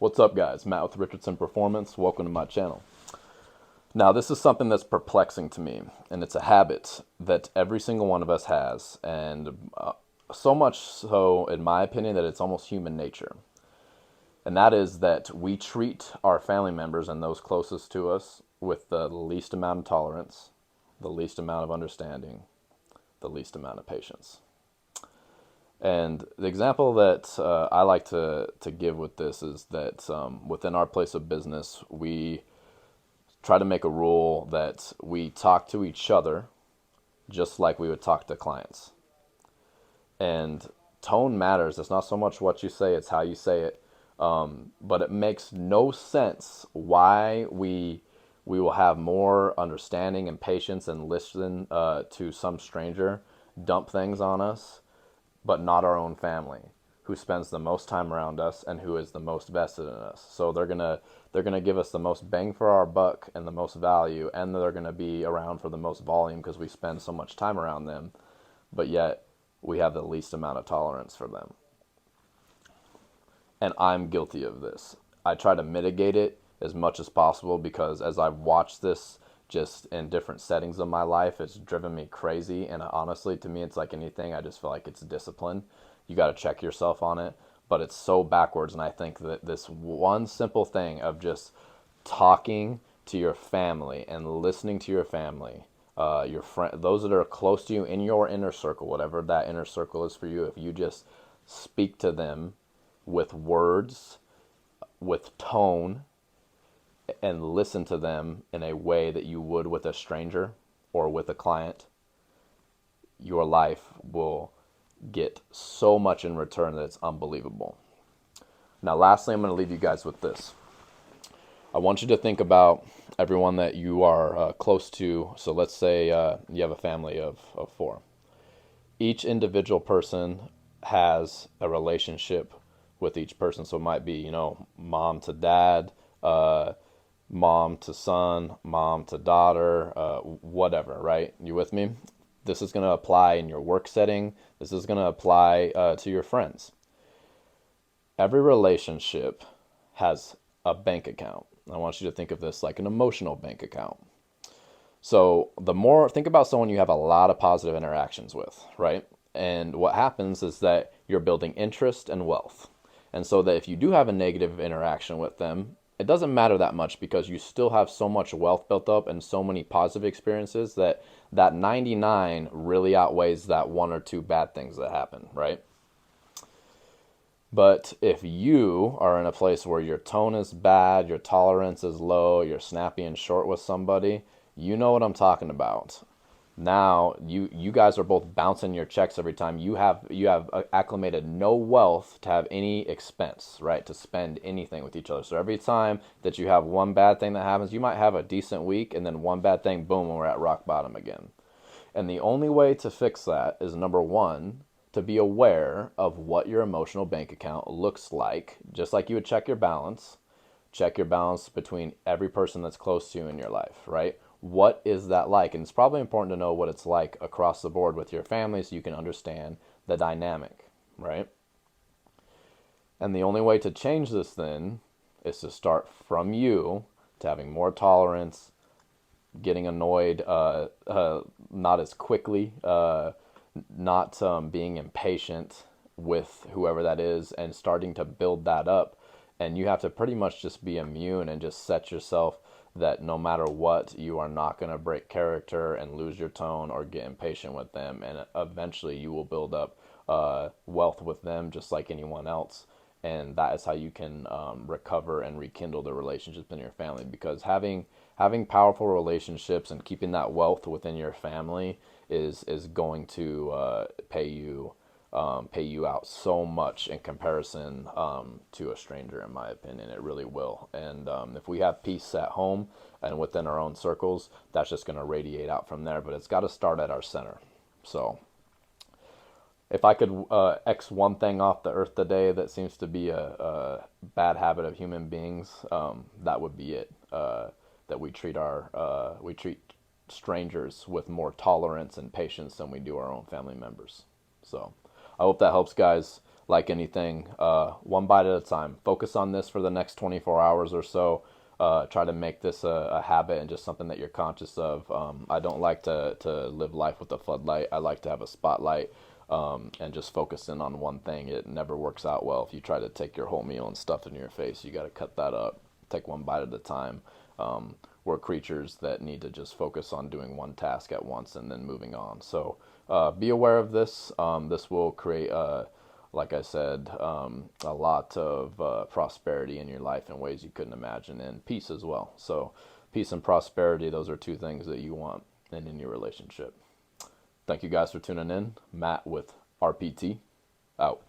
What's up, guys? Matt with Richardson Performance. Welcome to my channel. Now, this is something that's perplexing to me, and it's a habit that every single one of us has, and so much so, in my opinion, that it's almost human nature. And that is that we treat our family members and those closest to us with the least amount of tolerance, the least amount of understanding, the least amount of patience. And the example that I like to give with this is that within our place of business, we try to make a rule that we talk to each other just like we would talk to clients. And tone matters. It's not so much what you say, it's how you say it. But it makes no sense why we will have more understanding and patience and listen to some stranger dump things on us, but not our own family, who spends the most time around us and who is the most vested in us. So they're gonna give us the most bang for our buck and the most value, and they're gonna be around for the most volume because we spend so much time around them, but yet we have the least amount of tolerance for them. And I'm guilty of this. I try to mitigate it as much as possible because as I've watched this just in different settings of my life, it's driven me crazy. And honestly, to me, it's like anything. I just feel like it's discipline. You got to check yourself on it. But it's so backwards. And I think that this one simple thing of just talking to your family and listening to your family, your friend, those that are close to you in your inner circle, whatever that inner circle is for you, if you just speak to them with words, with tone, and listen to them in a way that you would with a stranger or with a client, your life will get so much in return that it's unbelievable. Now, lastly, I'm going to leave you guys with this. I want you to think about everyone that you are close to. So let's say you have a family of four. Each individual person has a relationship with each person. So it might be, mom to dad, mom to son, mom to daughter, whatever, right? You with me? This is going to apply in your work setting. This is going to apply to your friends. Every relationship has a bank account. I want you to think of this like an emotional bank account. So think about someone you have a lot of positive interactions with, right? And what happens is that you're building interest and wealth. And so that if you do have a negative interaction with them, it doesn't matter that much because you still have so much wealth built up and so many positive experiences that 99 really outweighs that one or two bad things that happen, right? But if you are in a place where your tone is bad, your tolerance is low, you're snappy and short with somebody, you know what I'm talking about. Now you guys are both bouncing your checks every time. You have acclimated no wealth to have any expense, right? To spend anything with each other. So every time that you have one bad thing that happens, you might have a decent week, and then one bad thing, boom, we're at rock bottom again. And the only way to fix that is, number one, to be aware of what your emotional bank account looks like, just like you would check your balance. Check your balance between every person that's close to you in your life, right? What is that like? And it's probably important to know what it's like across the board with your family so you can understand the dynamic, right? And the only way to change this then is to start from you to having more tolerance, getting annoyed not as quickly, not being impatient with whoever that is, and starting to build that up. And you have to pretty much just be immune and just set yourself that no matter what, you are not going to break character and lose your tone or get impatient with them. And eventually you will build up wealth with them just like anyone else. And that is how you can recover and rekindle the relationships in your family. Because having powerful relationships and keeping that wealth within your family is going to pay you out so much in comparison to a stranger, in my opinion. It really will. And if we have peace at home and within our own circles, that's just going to radiate out from there. But it's got to start at our center. So if I could X one thing off the earth today that seems to be a bad habit of human beings, that would be it. That we treat strangers with more tolerance and patience than we do our own family members. So I hope that helps, guys. like anything, one bite at a time. Focus on this for the next 24 hours or so. Try to make this a habit and just something that you're conscious of. I don't like to live life with a floodlight. I like to have a spotlight, and just focus in on one thing. It never works out well if you try to take your whole meal and stuff it in your face. You got to cut that up. Take one bite at a time. We're creatures that need to just focus on doing one task at once and then moving on. So be aware of this. This will create, like I said, a lot of prosperity in your life in ways you couldn't imagine, and peace as well. So peace and prosperity, those are two things that you want in your relationship. Thank you guys for tuning in. Matt with RPT, out.